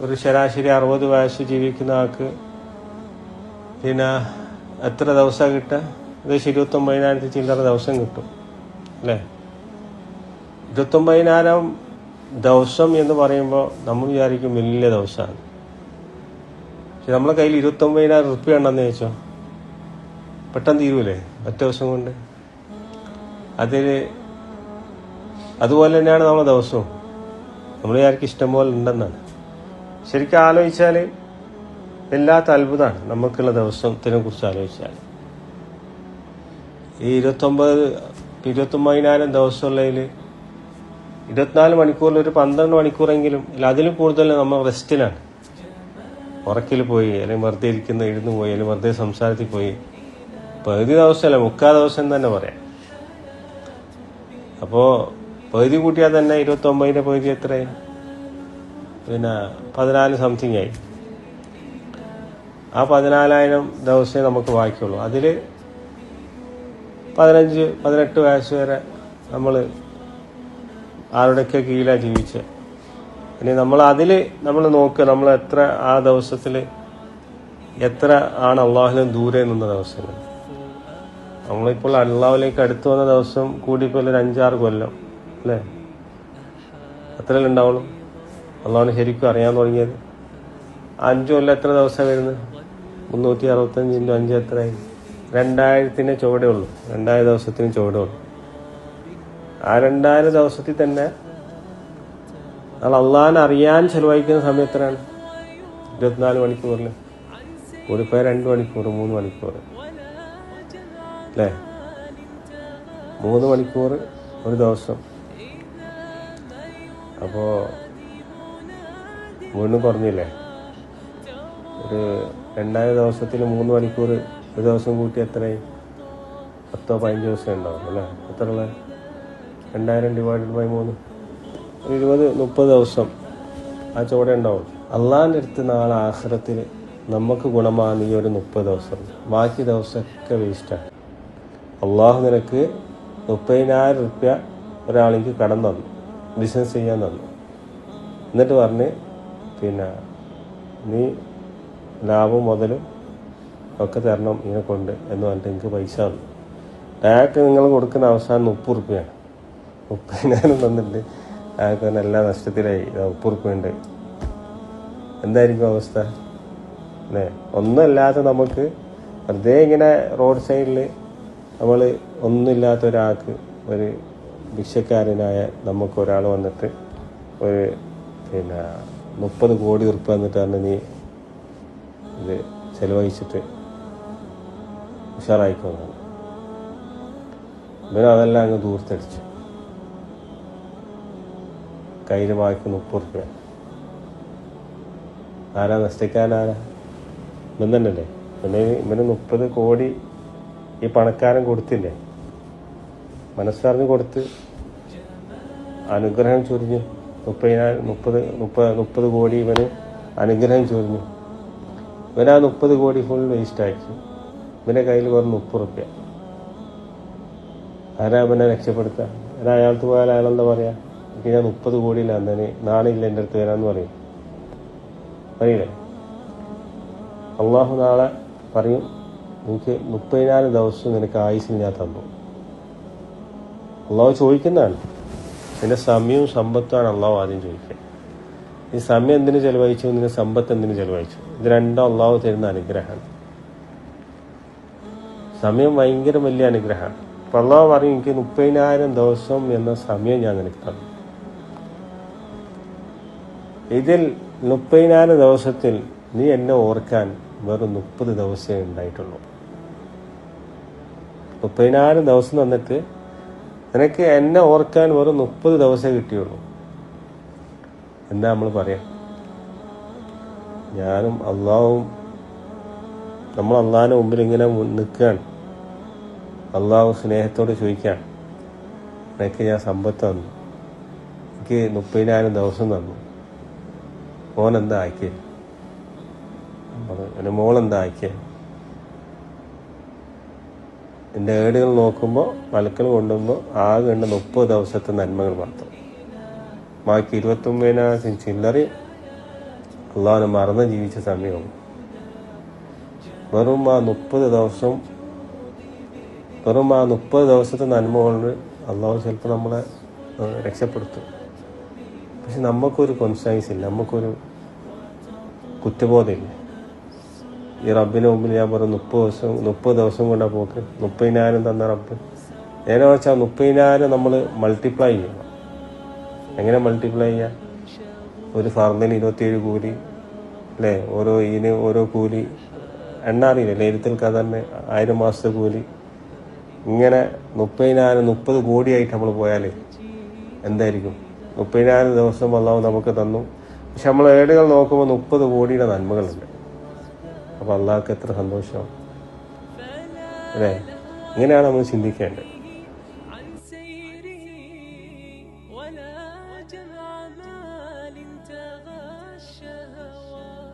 ഒരു ശരാശരി 60 വയസ്സ് ജീവിക്കുന്ന ആൾക്ക് പിന്നെ എത്ര ദിവസം കിട്ടുക? ഏകദേശം 29,000 ചില്ലറ ദിവസം കിട്ടും അല്ലേ? 29,000 ദിവസം എന്ന് പറയുമ്പോൾ നമ്മൾ വിചാരിക്കും വലിയ ദിവസമാണ്. പക്ഷെ നമ്മളെ കയ്യിൽ 29,000 റുപ്യ ഉണ്ടെന്ന് ചോദിച്ചോ, പെട്ടെന്ന് തീരൂലേ ഒറ്റ ദിവസം കൊണ്ട്? അതുപോലെ തന്നെയാണ് നമ്മളെ ദിവസവും. നമ്മൾ വിചാരിക്കും ഇഷ്ടം പോലെ ഉണ്ടെന്നാണ്. ശരിക്കും ആലോചിച്ചാൽ വല്ലാത്ത അത്ഭുതമാണ് നമുക്കുള്ള ദിവസത്തിനെ കുറിച്ച് ആലോചിച്ചാൽ. ഈ 29,000 ദിവസമുള്ളതിൽ 24 മണിക്കൂറിൽ ഒരു 12 മണിക്കൂറെങ്കിലും അതിലും കൂടുതൽ നമ്മൾ റെസ്റ്റിലാണ്. ഉറക്കിൽ പോയി, അല്ലെങ്കിൽ വെറുതെ ഇരുന്ന് പോയി, അല്ലെങ്കിൽ വെറുതെ സംസാരത്തിൽ പോയി. പകുതി ദിവസമല്ല, 3/4 ദിവസം തന്നെ പറയാം. അപ്പോൾ പകുതി കൂട്ടിയാൽ തന്നെ 29 പകുതി എത്രയായി? പിന്നെ 14 സംതിങ് ആയി. ആ 14,000 ദിവസമേ നമുക്ക് ബാക്കിയുള്ളൂ. അതിൽ 15-18 വയസ്സ് വരെ നമ്മൾ ആരുടെയൊക്കെ കീഴിലാണ് ജീവിച്ചത്. ഇനി നമ്മൾ നോക്കുക, നമ്മൾ എത്ര ആ ദിവസത്തിൽ എത്ര ആണ് അള്ളാഹുവിന് ദൂരെ നിന്ന ദിവസങ്ങൾ. നമ്മളിപ്പോൾ അള്ളാഹുവിലേക്ക് അടുത്ത് വന്ന ദിവസം കൂടിപ്പോൾ ഒരു 5-6 കൊല്ലം അല്ലേ? അത്രയല്ലേ ഉണ്ടാവുള്ളൂ അള്ളാഹുവിനെ ശരിക്കും അറിയാൻ തുടങ്ങിയത്. 5 കൊല്ലം എത്ര ദിവസം വരുന്നത്? 365 × 5 എത്രയായി? 2000 ചുവടേ ഉള്ളൂ. 2000 ദിവസത്തിന് ചുവടേ ഉള്ളൂ. ആ 2000 ദിവസത്തിൽ തന്നെ നമ്മൾ അള്ളാഹിനെ അറിയാൻ ചെലവഴിക്കുന്ന സമയം എത്രയാണ്? 24 മണിക്കൂറിൽ കൂടിപ്പോയ 2 മണിക്കൂർ 3 മണിക്കൂർ അല്ലേ? 3 മണിക്കൂർ ഒരു ദിവസം. അപ്പോൾ വീണ്ടും കുറഞ്ഞില്ലേ? ഒരു 2000 ദിവസത്തിൽ 3 മണിക്കൂർ ഒരു ദിവസം കൂട്ടി എത്രയായി? 10-15 ദിവസം ഉണ്ടാവും അല്ലേ? എത്ര ഉള്ളത്? 2000 ÷ 3 ഒരു 20-30 ദിവസം ആ ചുവടെ ഉണ്ടാവും. അള്ളാഹിൻ്റെ അടുത്ത് നാളെ ആഖിറത്തിൽ നമുക്ക് ഗുണമാണ് ഈ ഒരു 30 ദിവസം. ബാക്കി ദിവസമൊക്കെ വേസ്റ്റാണ്. അള്ളാഹു നിനക്ക് 30,000 റുപ്യ ഒരാൾക്ക് കടം തന്നു, ബിസിനസ് ചെയ്യാൻ തന്നു. എന്നിട്ട് പറഞ്ഞ് പിന്നെ നീ ലാഭം മുതലും ഒക്കെ തരണം ഇതിനെ കൊണ്ട് എന്ന് പറഞ്ഞിട്ട് എനിക്ക് പൈസ തന്നു. അയാൾക്ക് നിങ്ങൾ കൊടുക്കുന്ന അവസാനം 30 റുപ്യാണ്. 30,000 തന്നിട്ട് അയാൾക്ക് തന്നെ എല്ലാ നഷ്ടത്തിലായി. 30 റുപ്യ ഉണ്ട്. എന്തായിരിക്കും അവസ്ഥ അല്ലേ? ഒന്നുമില്ലാത്ത നമുക്ക് വെറുതെ ഇങ്ങനെ റോഡ് സൈഡിൽ നമ്മൾ ഒന്നുമില്ലാത്ത ഒരാൾക്ക്, ഒരു ഭിക്ഷക്കാരനായ നമുക്ക് ഒരാൾ വന്നിട്ട് ഒരു പിന്നെ 30 കോടി ഉറുപ്പ് വന്നിട്ട് പറഞ്ഞ് നീ ഇത് ചെലവഴിച്ചിട്ട് ഉഷാറായിക്കോന്നാണ്. ഇവനും അതെല്ലാം അങ്ങ് ദൂർത്തടിച്ചു. കയ്യിൽ ബാക്കി 30 റുപ്യ. ആരാ നഷ്ടക്കാരനാരാ? ഇവൻ തന്നെയല്ലേ? ഇവന് 30 കോടി ഈ പണക്കാരൻ കൊടുത്തില്ലേ? മനസ്സറിഞ്ഞ് കൊടുത്ത് അനുഗ്രഹം ചൊരിഞ്ഞു. 30 കോടി ഇവന് അനുഗ്രഹം ചൊരിഞ്ഞു. ഇവനാ 30 കോടി ഫുൾ വേസ്റ്റാക്കി. ഇവൻ്റെ കയ്യിൽ വെറും 30 റുപ്യ. ആരാ ഇവനെ രക്ഷപ്പെടുത്തുക? അയാൾക്ക് പോയാൽ അയാളെന്താ പറയാ? എനിക്ക് ഞാൻ 30 കോടിയില്ല, അന്നേന് നാണില്ല എൻ്റെ അടുത്ത് വരാമെന്ന് പറയും. അറിയില്ലേ? അള്ളാഹു നാളെ പറയും, എനിക്ക് 30,000 ദിവസം നിനക്ക് ആയുസിന് ഞാൻ തന്നു. അള്ളാഹു ചോദിക്കുന്നതാണ്. നിന്റെ സമയവും സമ്പത്തുമാണ് അള്ളാഹു ആദ്യം ചോദിക്കുക. ഈ സമയം എന്തിനു ചെലവഴിച്ചു? നിന്റെ സമ്പത്ത് എന്തിനു ചെലവഴിച്ചു? ഇത് രണ്ടും അള്ളാഹു തരുന്ന അനുഗ്രഹമാണ്. സമയം ഭയങ്കര വലിയ അനുഗ്രഹമാണ്. അപ്പം അള്ളാഹു പറയും, എനിക്ക് 30,000 ദിവസം എന്ന സമയം ഞാൻ നിനക്ക് തന്നു. ഇതിൽ 30,000 ദിവസത്തിൽ നീ എന്നെ ഓർക്കാൻ വെറും 30 ദിവസമേ ഉണ്ടായിട്ടുള്ളൂ. 30,000 ദിവസം തന്നിട്ട് നിനക്ക് എന്നെ ഓർക്കാൻ വെറും 30 ദിവസമേ കിട്ടിയുള്ളൂ. എന്താ നമ്മൾ പറയാം? ഞാനും അള്ളാഹും നമ്മൾ അള്ളാഹിൻ്റെ മുമ്പിൽ ഇങ്ങനെ നിൽക്കുകയാണ്. അള്ളാഹു സ്നേഹത്തോട് ചോദിക്കുകയാണ്, നിനക്ക് ഞാൻ സമ്പത്ത് തന്നു, എനിക്ക് 30,000 ദിവസം തന്നു, മോനെന്താ ആക്കിയത്? എൻ്റെ മോളെന്താ ആക്കിയത്? എൻ്റെ ഏടുകൾ നോക്കുമ്പോൾ മലക്കൾ കൊണ്ടുമ്പോൾ ആകെ ഉണ്ട് 30 ദിവസത്തെ നന്മകൾ മാത്രം. ബാക്കി 29,000 ചില്ലറി അള്ളാഹുവിനെ മറന്ന് ജീവിച്ച സമയവും വെറും ആ 30 ദിവസം, വെറും ആ 30 ദിവസത്തെ നന്മ കൊണ്ട് അള്ളാഹു ചിലപ്പോൾ നമ്മളെ രക്ഷപ്പെടുത്തും. പക്ഷെ നമുക്കൊരു കോൺഷ്യൻസ് ഇല്ല, നമുക്കൊരു കുറ്റബോധമില്ല. ഈ റബ്ബിന് മുമ്പിൽ ഞാൻ പറയും 30 ദിവസം കൊണ്ടാണ് പോക്ക്. 30,000 തന്ന റബ്ബ് നേരെ വെച്ചാൽ 30,000 നമ്മൾ മൾട്ടിപ്ലൈ ചെയ്യണം. എങ്ങനെ മൾട്ടിപ്ലൈ ചെയ്യാം? ഒരു ഫർദിന് 27 കൂലി അല്ലേ, ഓരോ കൂലി എണ്ണാറിയില്ല. ലൈലത്തുൽ ഖദറിന് 1000 മാസത്തെ കൂലി. ഇങ്ങനെ 30,000 30 കോടിയായിട്ട് നമ്മൾ പോയാൽ എന്തായിരിക്കും? 30,000 ദിവസം അള്ളാഹു നമുക്ക് തന്നു. പക്ഷെ നമ്മൾ ഏടുകൾ നോക്കുമ്പോൾ 30 കോടിയുടെ നന്മകളുണ്ട്. അപ്പോൾ അള്ളാഹ്ക്ക് എത്ര സന്തോഷമാണ് അല്ലേ? ഇങ്ങനെയാണ് നമ്മൾ ചിന്തിക്കേണ്ടത്. جمع مال تغشى هواه